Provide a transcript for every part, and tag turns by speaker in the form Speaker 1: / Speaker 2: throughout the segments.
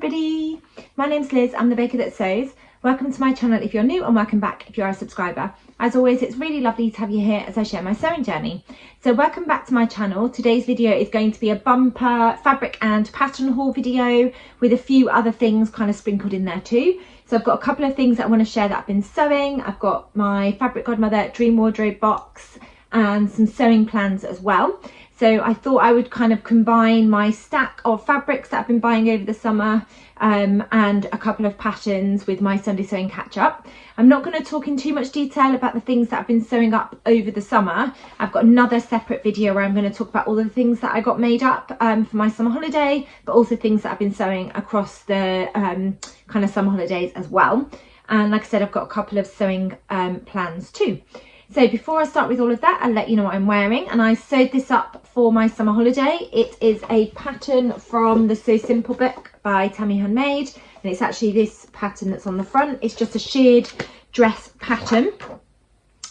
Speaker 1: everybody, my name's Liz, I'm the baker that sews. Welcome to my channel if you're new, and welcome back if you're a subscriber. As always, it's really lovely to have you here as I share my sewing journey. So welcome back to my channel. Today's video is going to be a bumper fabric and pattern haul video with a few other things kind of sprinkled in there too. So I've got a couple of things that I want to share that I've been sewing. I've got my Fabric Godmother Dream Wardrobe box and some sewing plans as well. So I thought I would kind of combine my stack of fabrics that I've been buying over the summer and a couple of patterns with my Sunday sewing catch up. I'm not going to talk in too much detail about the things that I've been sewing up over the summer. I've got another separate video where I'm going to talk about all the things that I got made up for my summer holiday, but also things that I've been sewing across the kind of summer holidays as well. And like I said, I've got a couple of sewing plans too. So before I start with all of that, I'll let you know what I'm wearing. And I sewed this up for my summer holiday. It is a pattern from the Sew Simple book by Tammy Handmade. And it's actually this pattern that's on the front. It's just a sheared dress pattern.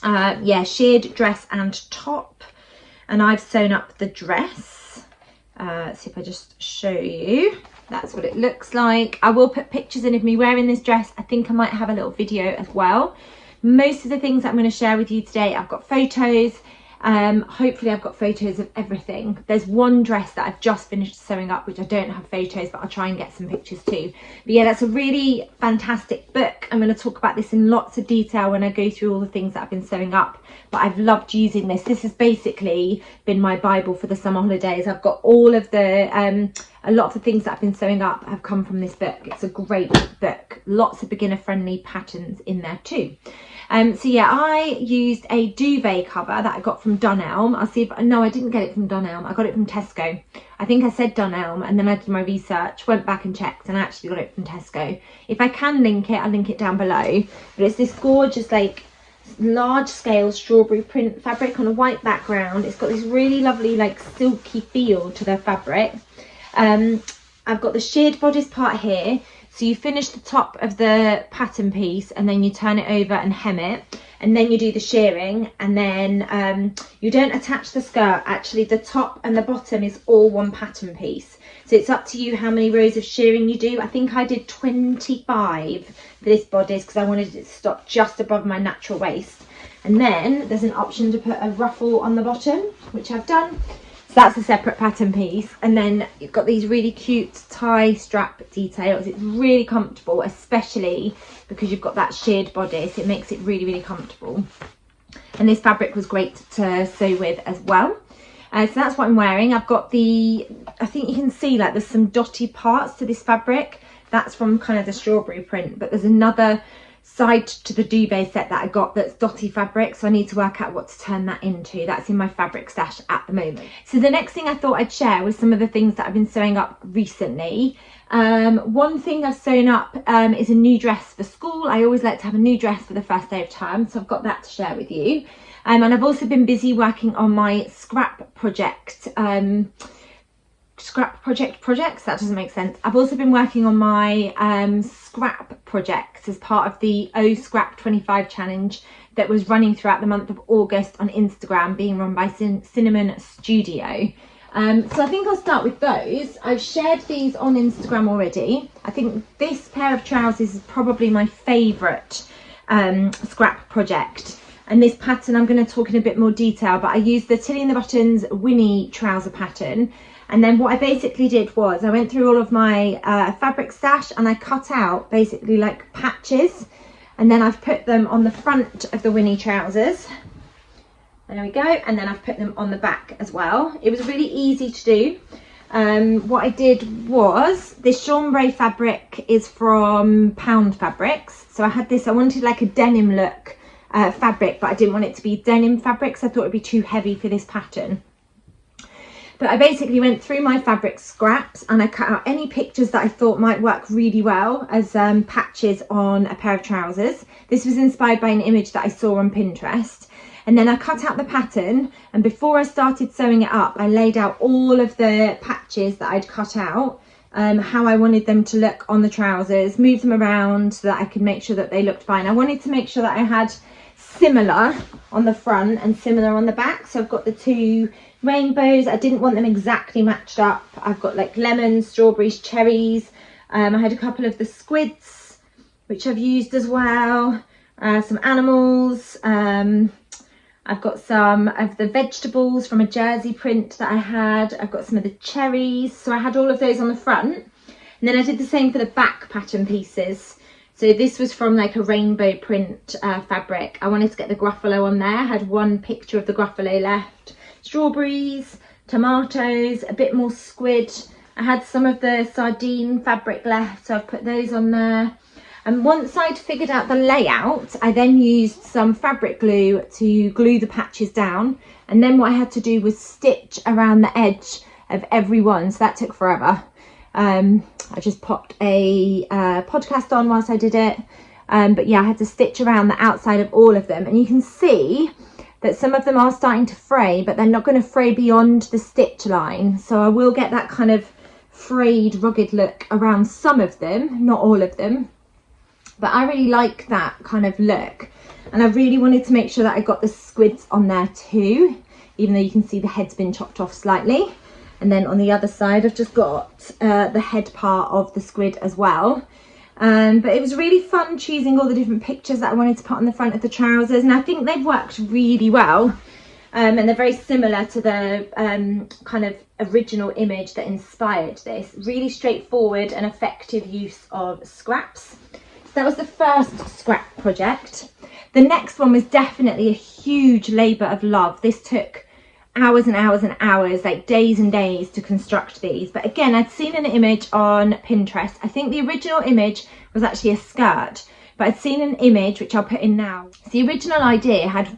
Speaker 1: Yeah, sheared dress and top. And I've sewn up the dress. See if I just show you. That's what it looks like. I will put pictures in of me wearing this dress. I think I might have a little video as well. Most of the things that I'm going to share with you today, I've got photos. Hopefully I've got photos of everything. There's one dress that I've just finished sewing up which I don't have photos, but I'll try and get some pictures too. But yeah, that's a really fantastic book. I'm going to talk about this in lots of detail when I go through all the things that I've been sewing up, but I've loved using this. This has basically been my Bible for the summer holidays. I've got all of the a lot of the things that I've been sewing up have come from this book. It's a great book, lots of beginner friendly patterns in there too. So yeah, I used a duvet cover that I got from Dunelm. I'll see if, no, I didn't get it from Dunelm. I got it from Tesco. I think I said Dunelm, and then I did my research, went back and checked, and I actually got it from Tesco. If I can link it, I'll link it down below. But it's this gorgeous, like, large scale strawberry print fabric on a white background. It's got this really lovely, like, silky feel to the fabric. I've got the sheared bodice part here. So you finish the top of the pattern piece and then you turn it over and hem it, and then you do the shearing, and then you don't attach the skirt. Actually, the top and the bottom is all one pattern piece. So it's up to you how many rows of shearing you do. I think I did 25 for this bodice because I wanted it to stop just above my natural waist. And then there's an option to put a ruffle on the bottom, which I've done. So that's a separate pattern piece, and then you've got these really cute tie strap details. It's really comfortable, especially because you've got that sheared bodice. It makes it really, really comfortable. And this fabric was great to sew with as well. So that's what I'm wearing. I've got the, I think you can see like there's some dotty parts to this fabric. That's from kind of the strawberry print, but there's another side to the duvet set that I got that's dotty fabric, so I need to work out what to turn that into. That's in my fabric stash at the moment. So the next thing I thought I'd share was some of the things that I've been sewing up recently. One thing I've sewn up is a new dress for school. I always like to have a new dress for the first day of term, so I've got that to share with you. And I've also been busy working on my scrap project. Projects, that doesn't make sense. I've also been working on my scrap projects as part of the Scrap 25 challenge that was running throughout the month of August on Instagram, being run by Cinnamon Studio. So I think I'll start with those. I've shared these on Instagram already. I think this pair of trousers is probably my favourite scrap project. And this pattern I'm going to talk in a bit more detail, but I used the Tilly and the Buttons Winnie trouser pattern. And then what I basically did was I went through all of my fabric stash and I cut out basically like patches, and then I've put them on the front of the Winnie trousers. There we go. And then I've put them on the back as well. It was really easy to do. What I did was, this chambray fabric is from Pound Fabrics. So I had this, I wanted like a denim look fabric, but I didn't want it to be denim fabric, so I thought it'd be too heavy for this pattern. But I basically went through my fabric scraps and I cut out any pictures that I thought might work really well as patches on a pair of trousers. This was inspired by an image that I saw on Pinterest. And then I cut out the pattern, and before I started sewing it up, I laid out all of the patches that I'd cut out, how I wanted them to look on the trousers, move them around so that I could make sure that they looked fine. I wanted to make sure that I had similar on the front and similar on the back. So I've got the two rainbows. I didn't want them exactly matched up. I've got like lemons, strawberries, cherries, I had a couple of the squids, which I've used as well, some animals. I've got some of the vegetables from a jersey print that I had. I've got some of the cherries. So I had all of those on the front. And then I did the same for the back pattern pieces. So this was from like a rainbow print fabric. I wanted to get the Gruffalo on there. I had one picture of the Gruffalo left. Strawberries, tomatoes, a bit more squid. I had some of the sardine fabric left, so I've put those on there. And once I'd figured out the layout, I then used some fabric glue to glue the patches down. And then what I had to do was stitch around the edge of every one. So that took forever. I just popped a podcast on whilst I did it. But yeah, I had to stitch around the outside of all of them. And you can see that some of them are starting to fray, but they're not going to fray beyond the stitch line. So I will get that kind of frayed, rugged look around some of them, not all of them. But I really like that kind of look. And I really wanted to make sure that I got the squids on there too, even though you can see the head's been chopped off slightly. And then on the other side, I've just got the head part of the squid as well. But it was really fun choosing all the different pictures that I wanted to put on the front of the trousers. And I think they've worked really well. And they're very similar to the kind of original image that inspired this. Really straightforward and effective use of scraps. That was the first scrap project. The next one was definitely a huge labour of love. This took hours and hours and hours, like days and days to construct these. But again, I'd seen an image on Pinterest. I think the original image was actually a skirt, but I'd seen an image, which I'll put in now. The original idea had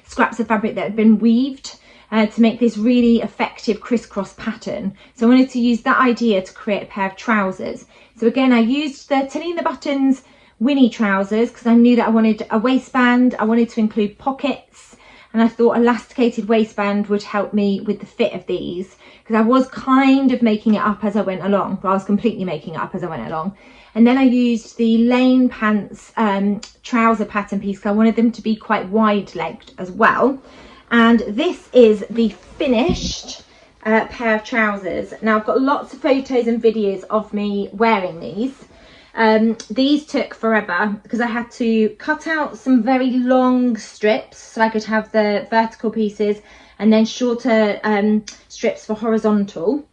Speaker 1: scraps of fabric that had been weaved to make this really effective crisscross pattern. So I wanted to use that idea to create a pair of trousers. So again, I used the Tilly and the Buttons Winnie trousers because I knew that I wanted a waistband. I wanted to include pockets, and I thought elasticated waistband would help me with the fit of these, because I was kind of making it up as I went along. Well, I was completely making it up as I went along. And then I used the Lane Pants trouser pattern piece because I wanted them to be quite wide-legged as well. And this is the finished pair of trousers. Now I've got lots of photos and videos of me wearing these. These took forever because I had to cut out some very long strips so I could have the vertical pieces, and then shorter strips for horizontal.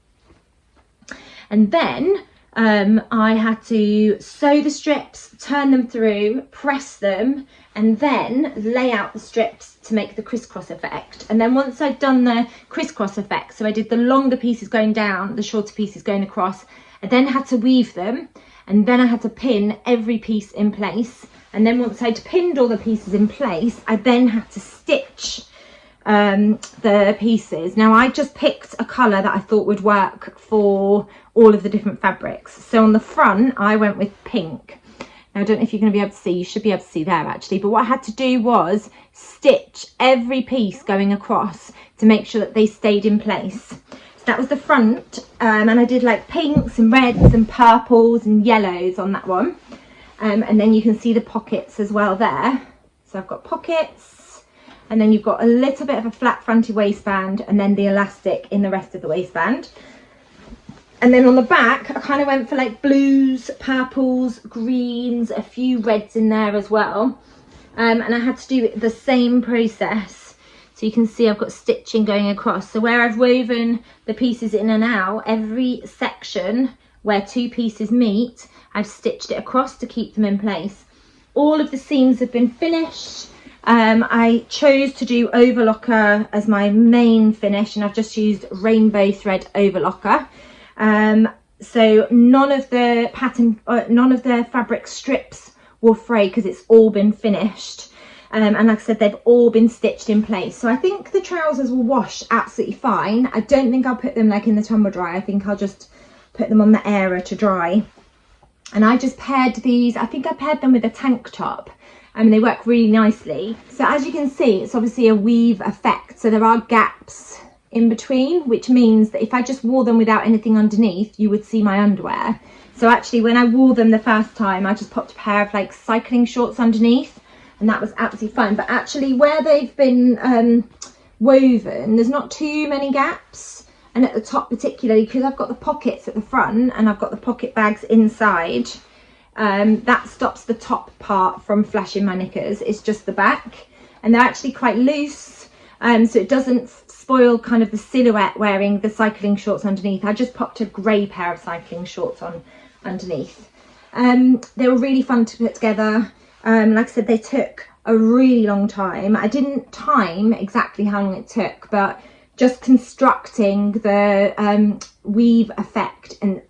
Speaker 1: And then I had to sew the strips, turn them through, press them, and then lay out the strips to make the crisscross effect. And then once I'd done the crisscross effect, so I did the longer pieces going down, the shorter pieces going across, I then had to weave them, and then I had to pin every piece in place. And then once I'd pinned all the pieces in place, I then had to stitch the pieces. Now I just picked a colour that I thought would work for all of the different fabrics. So on the front I went with pink. Now I don't know if you're going to be able to see, you should be able to see there actually, but what I had to do was stitch every piece going across to make sure that they stayed in place. So that was the front, and I did like pinks and reds and purples and yellows on that one. And then you can see the pockets as well there. So I've got pockets, and then you've got a little bit of a flat fronted waistband, and then the elastic in the rest of the waistband. And then on the back, I kind of went for like blues, purples, greens, a few reds in there as well. And I had to do the same process. So you can see I've got stitching going across. So where I've woven the pieces in and out, every section where two pieces meet, I've stitched it across to keep them in place. All of the seams have been finished. I chose to do overlocker as my main finish, and I've just used rainbow thread overlocker. So none of the fabric strips will fray because it's all been finished. And like I said, they've all been stitched in place. So I think the trousers will wash absolutely fine. I don't think I'll put them like in the tumble dryer. I think I'll just put them on the airer to dry. And I just paired these, I think I paired them with a tank top. They work really nicely. So as you can see, it's obviously a weave effect. So there are gaps in between, which means that if I just wore them without anything underneath, you would see my underwear. So actually when I wore them the first time, I just popped a pair of like cycling shorts underneath, and that was absolutely fine. But actually where they've been woven, there's not too many gaps. and at the top particularly, because I've got the pockets at the front and I've got the pocket bags inside, that stops the top part from flashing my knickers. It's just the back, and they're actually quite loose, so it doesn't spoil kind of the silhouette wearing the cycling shorts underneath. I just popped a grey pair of cycling shorts on underneath. They were really fun to put together. Like I said, they took a really long time. I didn't time exactly how long it took, but just constructing the weave effect and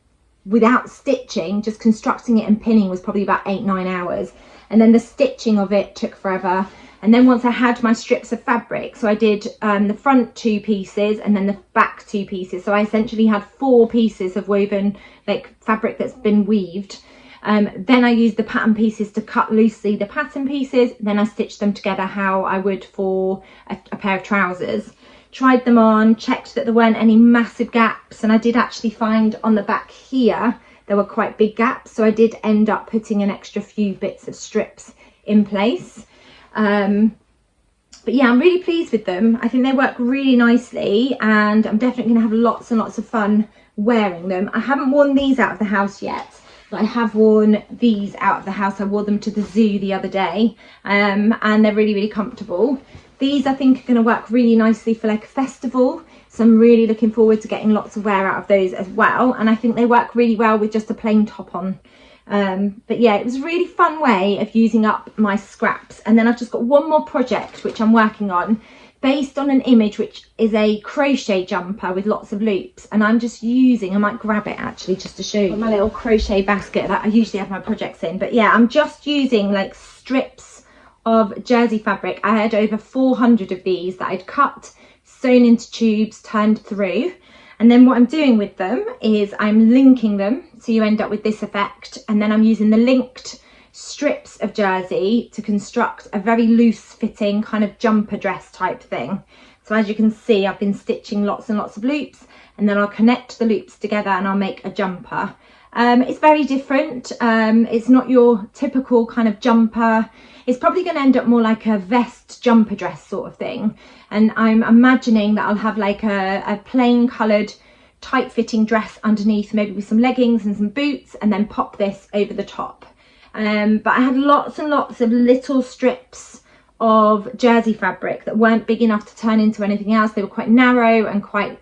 Speaker 1: without stitching, just constructing it and pinning was probably about 8-9 hours, and then the stitching of it took forever. And then once I had my strips of fabric, so I did the front 2 pieces and then the back 2 pieces, so I essentially had 4 pieces of woven like fabric that's been weaved. Then I used the pattern pieces to cut loosely the pattern pieces, then I stitched them together how I would for a pair of trousers. Tried them on, checked that there weren't any massive gaps, and I did actually find on the back here there were quite big gaps, so I did end up putting an extra few bits of strips in place. But yeah, I'm really pleased with them. I think they work really nicely, and I'm definitely going to have lots and lots of fun wearing them. I haven't worn these out of the house yet, but I have worn these out of the house. I wore them to the zoo the other day, and they're really, really comfortable. These I think are going to work really nicely for like a festival, so I'm really looking forward to getting lots of wear out of those as well, and I think they work really well with just a plain top on. But yeah, it was a really fun way of using up my scraps. And then I've just got one more project which I'm working on based on an image which is a crochet jumper with lots of loops, and I'm just using, I might grab it actually just to show you my little crochet basket that I usually have my projects in. But yeah, I'm just using like strips of jersey fabric. I had over 400 of these that I'd cut, sewn into tubes, turned through, and then what I'm doing with them is I'm linking them, so you end up with this effect, and then I'm using the linked strips of jersey to construct a very loose fitting kind of jumper dress type thing. So as you can see, I've been stitching lots and lots of loops, and then I'll connect the loops together and I'll make a jumper. It's very different. It's not your typical kind of jumper. It's probably going to end up more like a vest jumper dress sort of thing, and I'm imagining that I'll have like a plain coloured tight fitting dress underneath, maybe with some leggings and some boots, and then pop this over the top. But I had lots and lots of little strips of jersey fabric that weren't big enough to turn into anything else. They were quite narrow and quite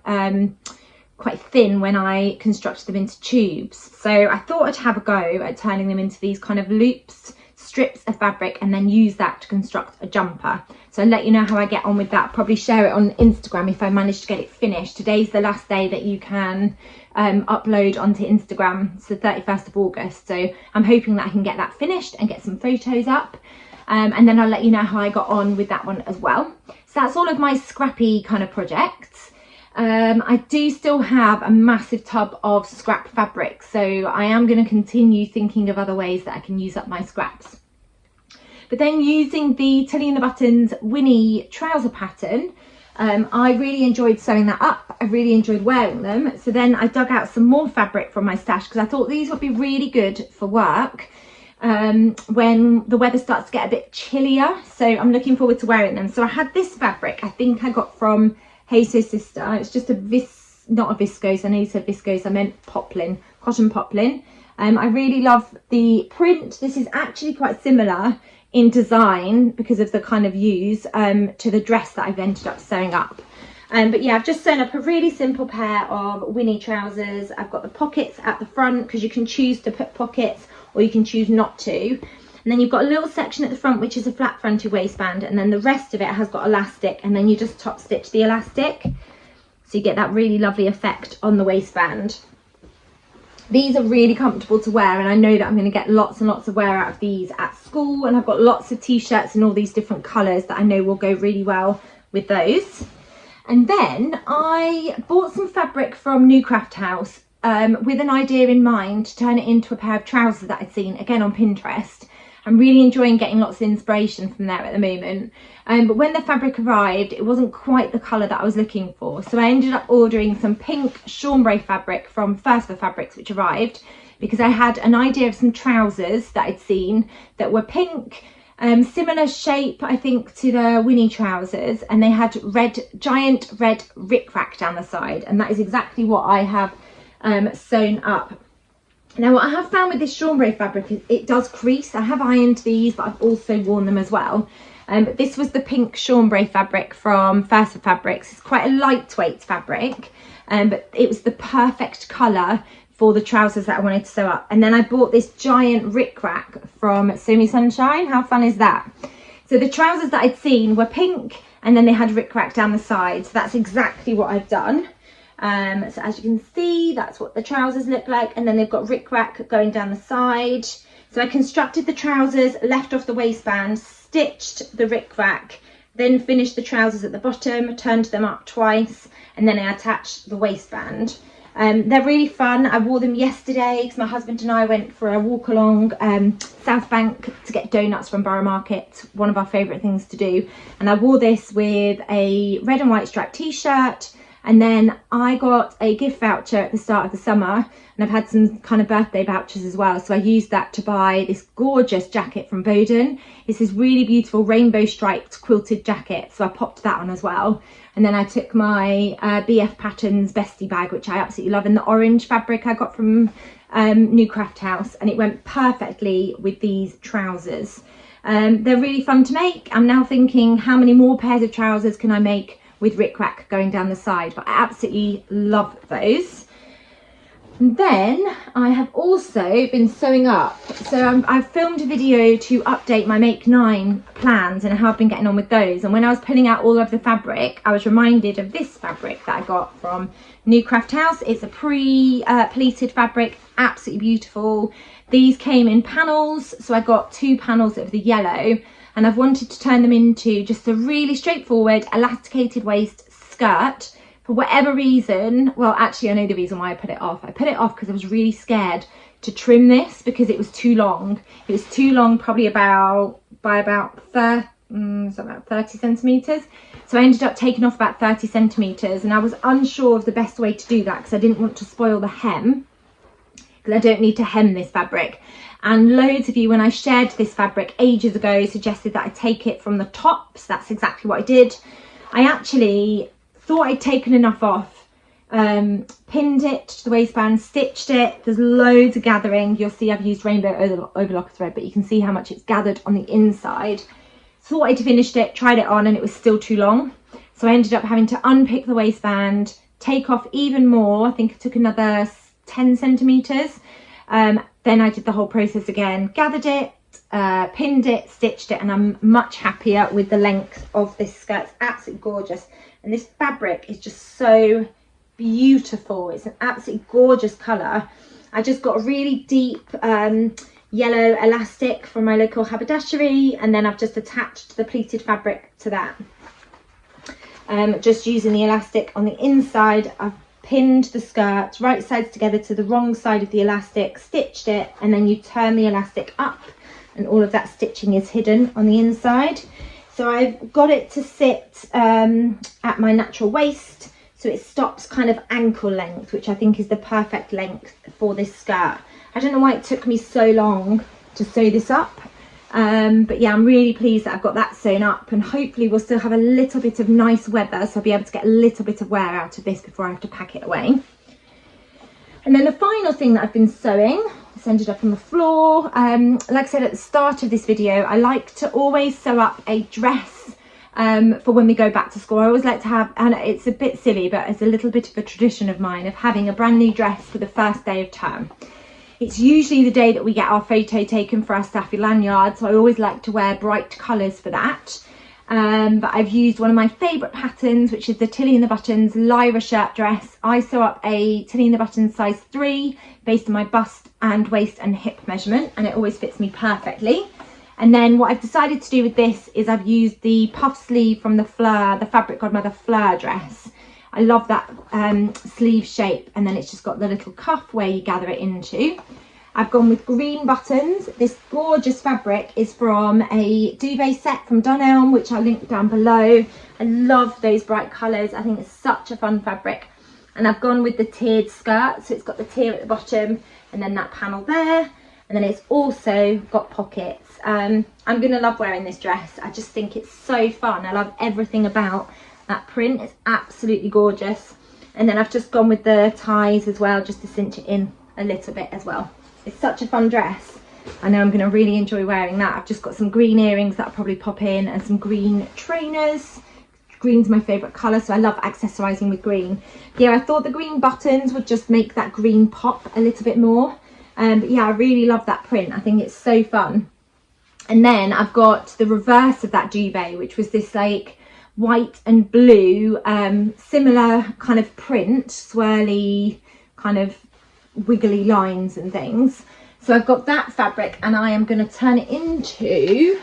Speaker 1: thin when I constructed them into tubes, so I thought I'd have a go at turning them into these kind of loops, strips of fabric, and then use that to construct a jumper. So I'll let you know how I get on with that, probably share it on Instagram if I manage to get it finished. Today's the last day that you can upload onto Instagram. It's the 31st of August, so I'm hoping that I can get that finished and get some photos up, and then I'll let you know how I got on with that one as well. So that's all of my scrappy kind of projects. I do still have a massive tub of scrap fabric, so I am going to continue thinking of other ways that I can use up my scraps. But then using the Tilly and the Buttons Winnie trouser pattern, I really enjoyed sewing that up. I really enjoyed wearing them. So then I dug out some more fabric from my stash because I thought these would be really good for work when the weather starts to get a bit chillier. So I'm looking forward to wearing them. So I had this fabric I think I got from Hey Sew Sister. It's just not a viscose. I know you said viscose, I meant poplin, cotton poplin. I really love the print. This is actually quite similar in design because of the kind of use to the dress that I've ended up sewing up. But yeah, I've just sewn up a really simple pair of Winnie trousers. I've got the pockets at the front because you can choose to put pockets or you can choose not to. And then you've got a little section at the front which is a flat fronted waistband, and then the rest of it has got elastic, and then you just top stitch the elastic. So you get that really lovely effect on the waistband. These are really comfortable to wear, and I know that I'm going to get lots and lots of wear out of these at school, and I've got lots of t-shirts in all these different colours that I know will go really well with those. And then I bought some fabric from New Craft House with an idea in mind to turn it into a pair of trousers that I'd seen again on Pinterest. I'm really enjoying getting lots of inspiration from there at the moment, but when the fabric arrived it wasn't quite the colour that I was looking for, so I ended up ordering some pink chambray fabric from First for Fabrics which arrived because I had an idea of some trousers that I'd seen that were pink Similar shape, I think, to the Winnie trousers, and they had giant red rickrack down the side, and that is exactly what I have sewn up. Now, what I have found with this chambray fabric is it does crease. I have ironed these, but I've also worn them as well. But this was the pink chambray fabric from Versa Fabrics. It's quite a lightweight fabric, but it was the perfect colour for the trousers that I wanted to sew up. And then I bought this giant rickrack from Sew Me Sunshine. How fun is that? So the trousers that I'd seen were pink, and then they had rickrack down the side. So that's exactly what I've done. So as you can see, that's what the trousers look like, and then they've got rickrack going down the side. So I constructed the trousers, left off the waistband, stitched the rickrack, then finished the trousers at the bottom, turned them up twice, and then I attached the waistband. They're really fun. I wore them yesterday because my husband and I went for a walk along South Bank to get donuts from Borough Market, one of our favourite things to do. And I wore this with a red and white striped t-shirt. And then I got a gift voucher at the start of the summer, and I've had some kind of birthday vouchers as well. So I used that to buy this gorgeous jacket from Boden. It's this really beautiful rainbow striped quilted jacket. So I popped that on as well. And then I took my BF Patterns Bestie bag, which I absolutely love, in the orange fabric I got from New Craft House. And it went perfectly with these trousers. They're really fun to make. I'm now thinking, how many more pairs of trousers can I make with rickrack going down the side? But I absolutely love those. And then I have also been sewing up. So I've filmed a video to update my Make 9 plans and how I've been getting on with those. And when I was pulling out all of the fabric, I was reminded of this fabric that I got from New Craft House. It's a pleated fabric, absolutely beautiful. These came in panels, so I got 2 panels of the yellow, and I've wanted to turn them into just a really straightforward elasticated waist skirt. For whatever reason, well, actually I know the reason why I put it off. I put it off because I was really scared to trim this because it was too long. It was too long, probably by about 30 centimetres. So I ended up taking off about 30 centimetres, and I was unsure of the best way to do that because I didn't want to spoil the hem, because I don't need to hem this fabric. And loads of you, when I shared this fabric ages ago, suggested that I take it from the top. So that's exactly what I did. I actually thought I'd taken enough off, pinned it to the waistband, stitched it. There's loads of gathering. You'll see I've used rainbow overlocker thread, but you can see how much it's gathered on the inside. Thought I'd finished it, tried it on, and it was still too long. So I ended up having to unpick the waistband, take off even more. I think it took another 10 centimetres. Then I did the whole process again, gathered it, pinned it, stitched it, and I'm much happier with the length of this skirt. It's absolutely gorgeous. And this fabric is just so beautiful. It's an absolutely gorgeous colour. I just got a really deep yellow elastic from my local haberdashery, and then I've just attached the pleated fabric to that. Just using the elastic on the inside, I've pinned the skirt right sides together to the wrong side of the elastic, stitched it, and then you turn the elastic up and all of that stitching is hidden on the inside. So I've got it to sit at my natural waist, so it stops kind of ankle length, which I think is the perfect length for this skirt. I don't know why it took me so long to sew this up, but yeah, I'm really pleased that I've got that sewn up, and hopefully we'll still have a little bit of nice weather, so I'll be able to get a little bit of wear out of this before I have to pack it away. And then the final thing that I've been sewing, this ended up on the floor. Like I said at the start of this video, I like to always sew up a dress for when we go back to school. I always like to have, and it's a bit silly, but it's a little bit of a tradition of mine, of having a brand new dress for the first day of term. It's usually the day that we get our photo taken for our Staffy lanyard, so I always like to wear bright colours for that. But I've used one of my favourite patterns, which is the Tilly and the Buttons Lyra shirt dress. I sew up a Tilly and the Buttons size 3 based on my bust and waist and hip measurement, and it always fits me perfectly. And then what I've decided to do with this is I've used the puff sleeve from the Fleur, the Fabric Godmother Fleur dress. I love that sleeve shape, and then it's just got the little cuff where you gather it into. I've gone with green buttons. This gorgeous fabric is from a duvet set from Dunelm, which I'll link down below. I love those bright colours. I think it's such a fun fabric. And I've gone with the tiered skirt, so it's got the tier at the bottom and then that panel there. And then it's also got pockets. I'm gonna love wearing this dress. I just think it's so fun. I love everything about that print. It's absolutely gorgeous. And then I've just gone with the ties as well, just to cinch it in a little bit as well. It's such a fun dress. I know I'm gonna really enjoy wearing that. I've just got some green earrings that I'll probably pop in and some green trainers. Green's my favourite colour, so I love accessorising with green. Yeah, I thought the green buttons would just make that green pop a little bit more. But yeah, I really love that print. I think it's so fun. And then I've got the reverse of that duvet, which was this like white and blue, similar kind of print, swirly, kind of wiggly lines and things. So I've got that fabric, and I am going to turn it into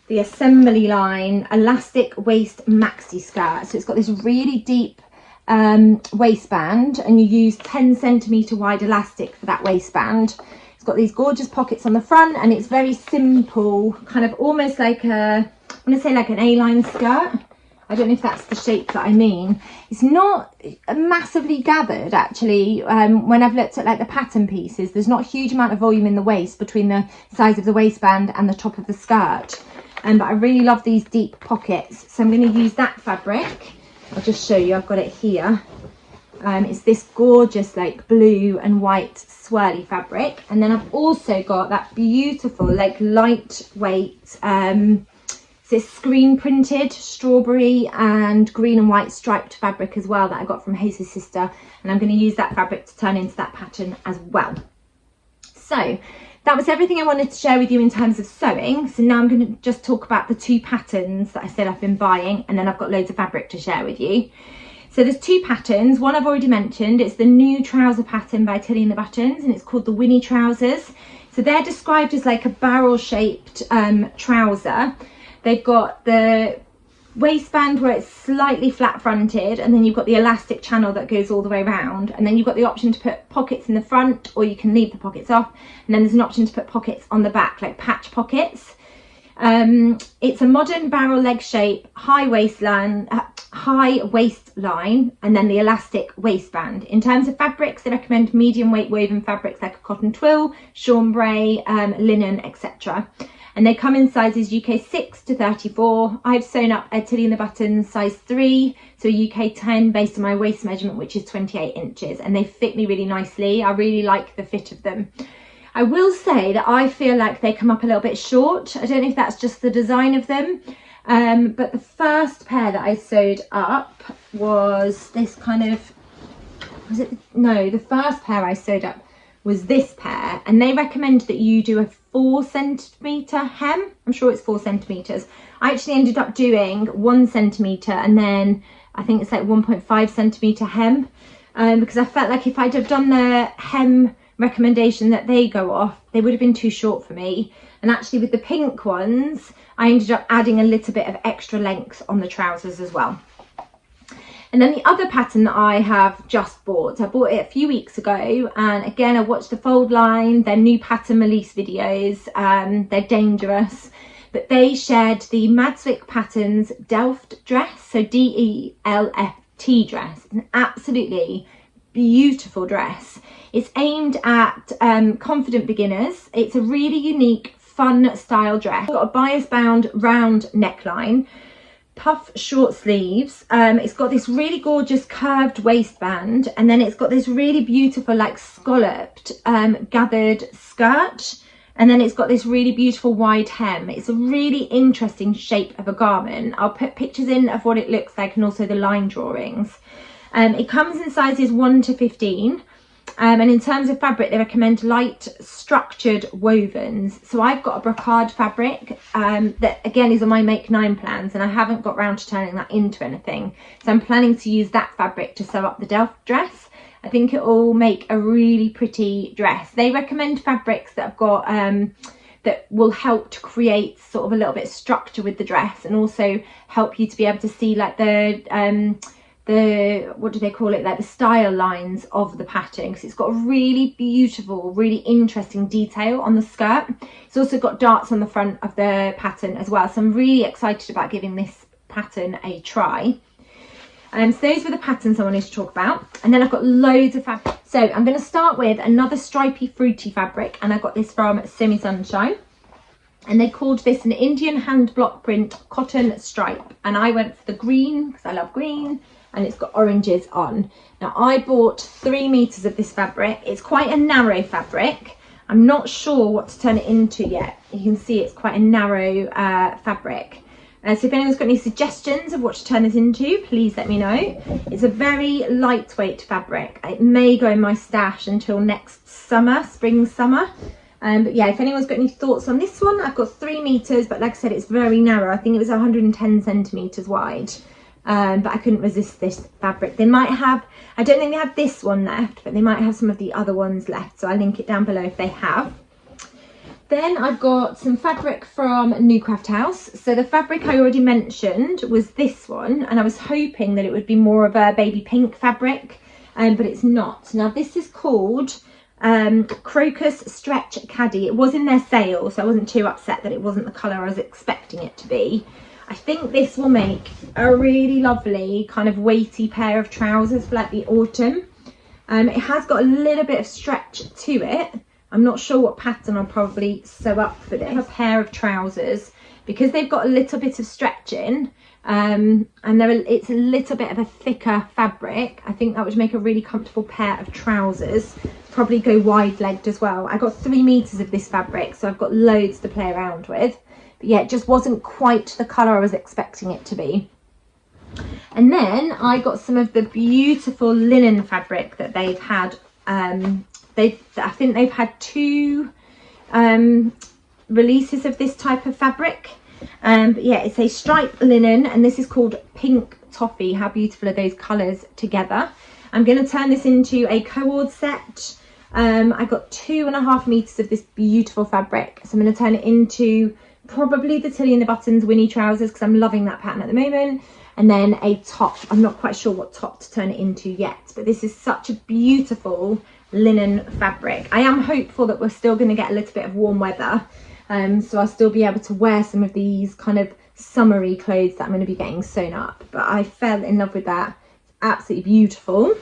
Speaker 1: the assembly line elastic waist maxi skirt. So it's got this really deep waistband, and you use 10cm wide elastic for that waistband. It's got these gorgeous pockets on the front, and it's very simple, kind of almost like I want to say like an A-line skirt. I don't know if that's the shape that I mean. It's not massively gathered actually. When I've looked at like the pattern pieces, there's not a huge amount of volume in the waist between the size of the waistband and the top of the skirt. But I really love these deep pockets, so I'm going to use that fabric. I'll just show you, I've got it here. It's this gorgeous like blue and white swirly fabric, and then I've also got that beautiful like lightweight this screen printed strawberry and green and white striped fabric as well that I got from Hazel's sister, and I'm going to use that fabric to turn into that pattern as well. So that was everything I wanted to share with you in terms of sewing. So now I'm going to just talk about the two patterns that I said I've been buying, and then I've got loads of fabric to share with you. So there's two patterns. One I've already mentioned. It's the new trouser pattern by Tilly and the Buttons, and it's called the Winnie trousers. So they're described as like a barrel shaped trouser. They've got the waistband where it's slightly flat fronted, and then you've got the elastic channel that goes all the way around, and then you've got the option to put pockets in the front, or you can leave the pockets off, and then there's an option to put pockets on the back, like patch pockets. It's a modern barrel leg shape, high waistline, and then the elastic waistband. In terms of fabrics, they recommend medium weight woven fabrics like a cotton twill, chambray, linen, etc. And they come in sizes UK 6 to 34. I've sewn up a Tilly and the Buttons size 3, so UK 10 based on my waist measurement, which is 28 inches. And they fit me really nicely. I really like the fit of them. I will say that I feel like they come up a little bit short. I don't know if that's just the design of them. But the first pair that I sewed up was this kind of, the first pair I sewed up was this pair, and they recommend that you do a 4cm hem. I'm sure it's 4 centimeters. I actually ended up doing 1 centimeter, and then I think it's like 1.5 centimeter hem, because I felt like if I'd have done the hem recommendation that they go off, they would have been too short for me. And actually with the pink ones, I ended up adding a little bit of extra length on the trousers as well. And then the other pattern that I have just bought, I bought it a few weeks ago, and again I watched the Fold Line, their new pattern release videos. They're dangerous, but they shared the Madswick Patterns Delft dress, so DELFT dress. It's an absolutely beautiful dress. It's aimed at confident beginners. It's a really unique, fun style dress. It's got a bias bound round neckline, puff short sleeves. It's got this really gorgeous curved waistband, and then it's got this really beautiful like scalloped gathered skirt, and then it's got this really beautiful wide hem. It's a really interesting shape of a garment. I'll put pictures in of what it looks like and also the line drawings. It comes in sizes 1 to 15. And in terms of fabric, they recommend light structured wovens. So I've got a brocade fabric that again is on my Make 9 plans, and I haven't got round to turning that into anything. So I'm planning to use that fabric to sew up the Delft dress. I think it will make a really pretty dress. They recommend fabrics that have got that will help to create sort of a little bit of structure with the dress, and also help you to be able to see like the what do they call it, like the style lines of the pattern, because it's got a really beautiful, really interesting detail on the skirt. It's also got darts on the front of the pattern as well, so I'm really excited about giving this pattern a try. So those were the patterns I wanted to talk about, and then I've got loads of fabric. So I'm going to start with another stripy fruity fabric, and I got this from Semi Sunshine. and they called this an Indian hand block print cotton stripe, and I went for the green because I love green, and it's got oranges on. Now I bought 3 meters of this fabric. It's quite a narrow fabric. I'm not sure what to turn it into yet. You can see it's quite a narrow fabric. So if anyone's got any suggestions of what to turn this into, please let me know. It's a very lightweight fabric. It may go in my stash until next summer, spring, summer. But yeah, if anyone's got any thoughts on this one, I've got 3 meters, but like I said, it's very narrow. I think it was 110 centimeters wide. But I couldn't resist this fabric. They might have, I don't think they have this one left, but they might have some of the other ones left. So I'll link it down below if they have. Then I've got some fabric from New Craft House. So the fabric I already mentioned was this one, and I was hoping that it would be more of a baby pink fabric, but it's not. Now this is called Crocus Stretch Caddy. It was in their sale, so I wasn't too upset that it wasn't the colour I was expecting it to be. I think this will make a really lovely kind of weighty pair of trousers for like the autumn. It has got a little bit of stretch to it. I'm not sure what pattern I'll probably sew up for this. A pair of trousers, because they've got a little bit of stretch in, and it's a little bit of a thicker fabric. I think that would make a really comfortable pair of trousers. Probably go wide legged as well. I got 3 meters of this fabric, so I've got loads to play around with. But yeah, it just wasn't quite the colour I was expecting it to be. And then I got some of the beautiful linen fabric that they've had. I think they've had 2 releases of this type of fabric. But yeah, it's a striped linen, and this is called Pink Toffee. How beautiful are those colours together? I'm going to turn this into a cord set. I got 2.5 meters of this beautiful fabric, so I'm going to turn it into probably the Tilly and the Buttons Winnie trousers, because I'm loving that pattern at the moment. And then a top. I'm not quite sure what top to turn it into yet, but this is such a beautiful linen fabric. I am hopeful that we're still going to get a little bit of warm weather, so I'll still be able to wear some of these kind of summery clothes that I'm going to be getting sewn up. But I fell in love with that. It's absolutely beautiful.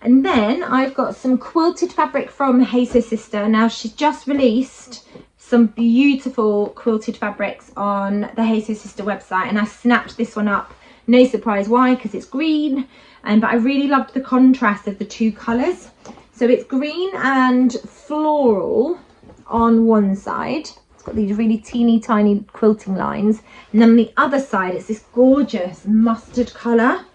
Speaker 1: And then I've got some quilted fabric from Hey Sew Sister. Now she's just released some beautiful quilted fabrics on the Hey Sew Sister website, and I snapped this one up. No surprise why, because it's green, but I really loved the contrast of the 2 colours. So it's green and floral on one side. It's got these really teeny tiny quilting lines, and then on the other side it's this gorgeous mustard colour.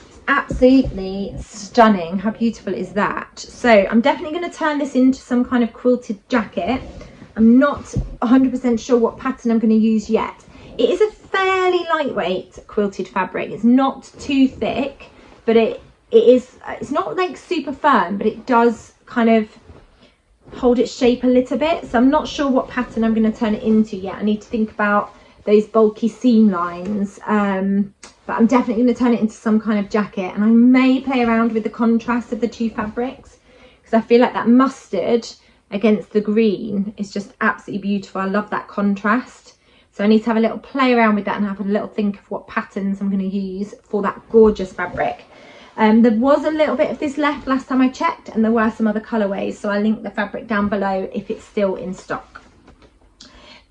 Speaker 1: It's absolutely stunning. How beautiful is that? So I'm definitely going to turn this into some kind of quilted jacket. I'm not 100% sure what pattern I'm going to use yet. It is a fairly lightweight quilted fabric. It's not too thick, but it's not like super firm, but it does kind of hold its shape a little bit. So I'm not sure what pattern I'm going to turn it into yet. I need to think about those bulky seam lines, but I'm definitely going to turn it into some kind of jacket, and I may play around with the contrast of the 2 fabrics, because I feel like that mustard against the green is just absolutely beautiful. I love that contrast. So I need to have a little play around with that and have a little think of what patterns I'm going to use for that gorgeous fabric. There was a little bit of this left last time I checked, and there were some other colourways, so I'll link the fabric down below if it's still in stock.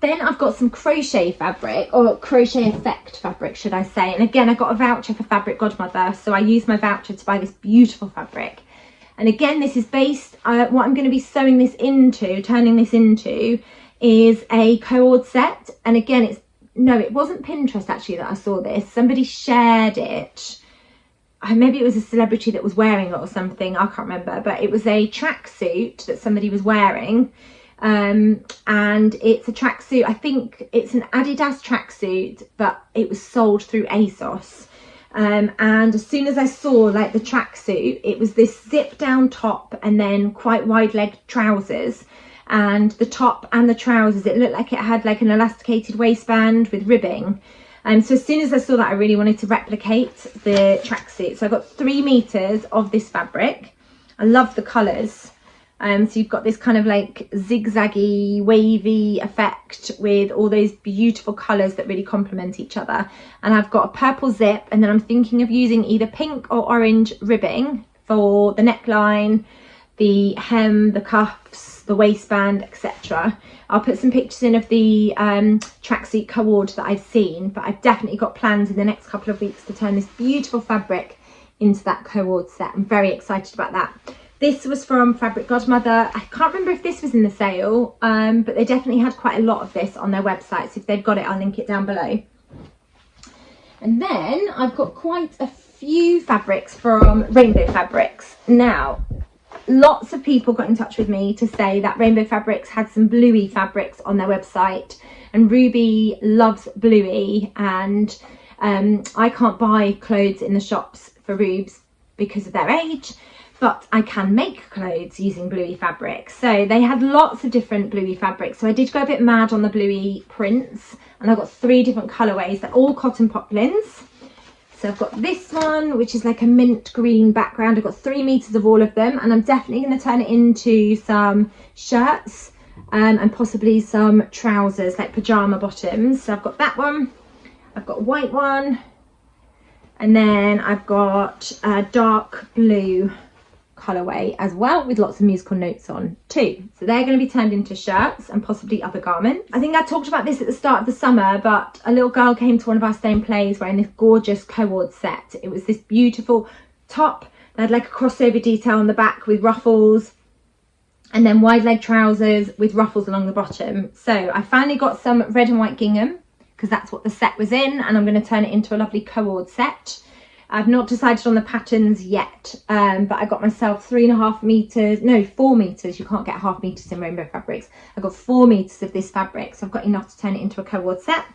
Speaker 1: Then I've got some crochet fabric, or crochet effect fabric should I say, and again I got a voucher for Fabric Godmother, so I used my voucher to buy this beautiful fabric. And again, this is based, what I'm going to be sewing this into, turning this into, is a cord set. And again, it wasn't Pinterest actually that I saw this. Somebody shared it. Maybe it was a celebrity that was wearing it or something. I can't remember. But it was a tracksuit that somebody was wearing. And it's a tracksuit. I think it's an Adidas tracksuit, but it was sold through ASOS. And as soon as I saw like the tracksuit, it was this zip down top and then quite wide legged trousers, and the top and the trousers, it looked like it had like an elasticated waistband with ribbing. So as soon as I saw that, I really wanted to replicate the tracksuit. So I got 3 meters of this fabric. I love the colours. So you've got this kind of like zigzaggy, wavy effect with all those beautiful colours that really complement each other. And I've got a purple zip, and then I'm thinking of using either pink or orange ribbing for the neckline, the hem, the cuffs, the waistband, etc. I'll put some pictures in of the tracksuit cord that I've seen, but I've definitely got plans in the next couple of weeks to turn this beautiful fabric into that cord set. I'm very excited about that. This was from Fabric Godmother. I can't remember if this was in the sale, but they definitely had quite a lot of this on their website, so if they've got it, I'll link it down below. And then I've got quite a few fabrics from Rainbow Fabrics. Now, lots of people got in touch with me to say that Rainbow Fabrics had some Bluey fabrics on their website, and Ruby loves Bluey, and I can't buy clothes in the shops for Rubes because of their age, but I can make clothes using Bluey fabric. So they had lots of different Bluey fabrics, so I did go a bit mad on the Bluey prints, and I've got 3 different colourways. They're all cotton poplins. So I've got this one, which is like a mint green background. I've got 3 meters of all of them, and I'm definitely going to turn it into some shirts and possibly some trousers, like pajama bottoms. So I've got that one, I've got a white one, and then I've got a dark blue colourway as well, with lots of musical notes on too. So they're going to be turned into shirts and possibly other garments. I think I talked about this at the start of the summer, but a little girl came to one of our stone plays wearing this gorgeous cord set. It was this beautiful top that had like a crossover detail on the back with ruffles, and then wide leg trousers with ruffles along the bottom. So I finally got some red and white gingham because that's what the set was in, and I'm going to turn it into a lovely cord set. I've not decided on the patterns yet, but I got myself 3.5 meters, no, 4 meters. You can't get half meters in Rainbow Fabrics. I got 4 meters of this fabric, so I've got enough to turn it into a cord set.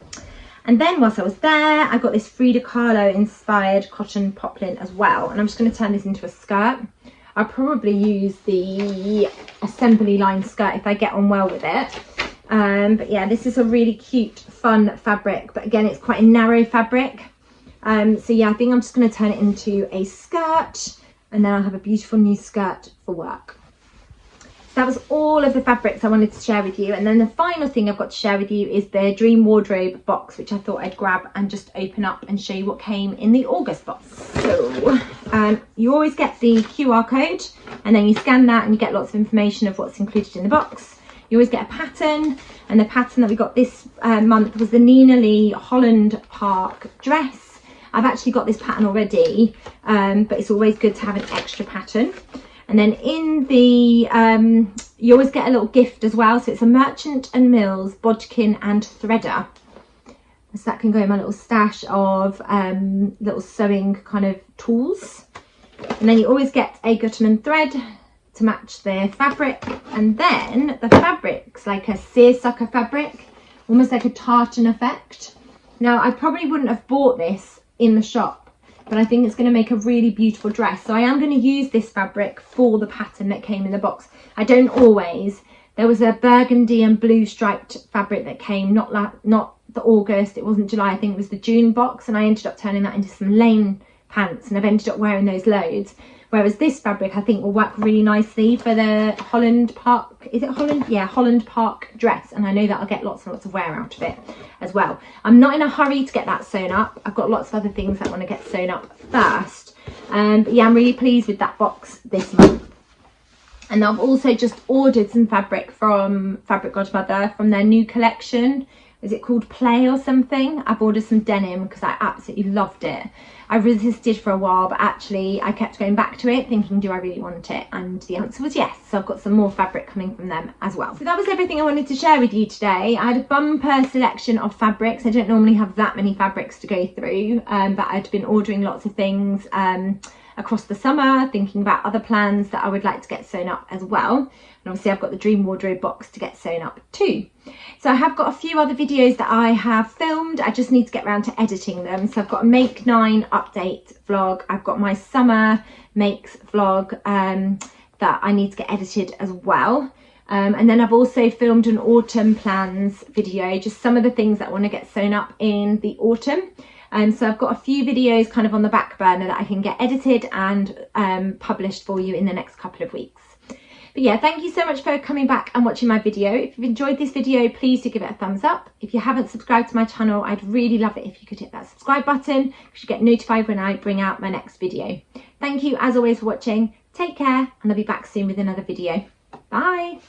Speaker 1: And then whilst I was there, I got this Frida Kahlo inspired cotton poplin as well, and I'm just going to turn this into a skirt. I'll probably use the assembly line skirt if I get on well with it. But yeah, this is a really cute, fun fabric, but again, it's quite a narrow fabric. So yeah, I think I'm just going to turn it into a skirt, and then I'll have a beautiful new skirt for work. So that was all of the fabrics I wanted to share with you, and then the final thing I've got to share with you is the Dream Wardrobe box, which I thought I'd grab and just open up and show you what came in the August box. So you always get the QR code, and then you scan that and you get lots of information of what's included in the box. You always get a pattern, and the pattern that we got this month was the Nina Lee Holland Park dress. I've actually got this pattern already, but it's always good to have an extra pattern. And then in the, you always get a little gift as well. So it's a Merchant and Mills bodkin and threader. So that can go in my little stash of little sewing kind of tools. And then you always get a Gutterman thread to match the fabric. And then the fabric's like a seersucker fabric, almost like a tartan effect. Now, I probably wouldn't have bought this in the shop, but I think it's going to make a really beautiful dress. So I am going to use this fabric for the pattern that came in the box. I don't always. There was a burgundy and blue striped fabric that came, not the August, it wasn't July, I think it was the June box, and I ended up turning that into some Lane pants, and I've ended up wearing those loads. Whereas this fabric I think will work really nicely for the Holland Park, is it Holland? Yeah, Holland Park dress, and I know that I'll get lots and lots of wear out of it as well. I'm not in a hurry to get that sewn up. I've got lots of other things that I want to get sewn up first. But yeah, I'm really pleased with that box this month. And I've also just ordered some fabric from Fabric Godmother from their new collection. Is it called Play or something? I've ordered some denim because I absolutely loved it. I resisted for a while, but actually I kept going back to it thinking, do I really want it? And the answer was yes. So I've got some more fabric coming from them as well. So that was everything I wanted to share with you today. I had a bumper selection of fabrics. I don't normally have that many fabrics to go through, but I'd been ordering lots of things across the summer, thinking about other plans that I would like to get sewn up as well. And obviously I've got the Dream Wardrobe box to get sewn up too. So I have got a few other videos that I have filmed. I just need to get around to editing them. So I've got a Make 9 update vlog. I've got my summer makes vlog that I need to get edited as well. And then I've also filmed an autumn plans video, just some of the things that I want to get sewn up in the autumn. So I've got a few videos kind of on the back burner that I can get edited and published for you in the next couple of weeks. But yeah, thank you so much for coming back and watching my video. If you've enjoyed this video, please do give it a thumbs up. If you haven't subscribed to my channel, I'd really love it if you could hit that subscribe button, because you get notified when I bring out my next video. Thank you as always for watching. Take care, and I'll be back soon with another video. Bye.